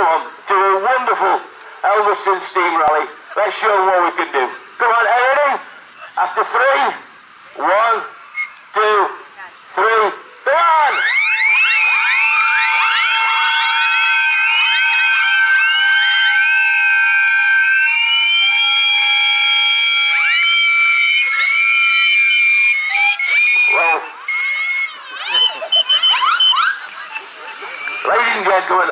come on, do a wonderful Elverson steam rally. Let's show them what we can do. Come on, everything. After 3, 1, 2, 3, go on! Well, ladies and gentlemen,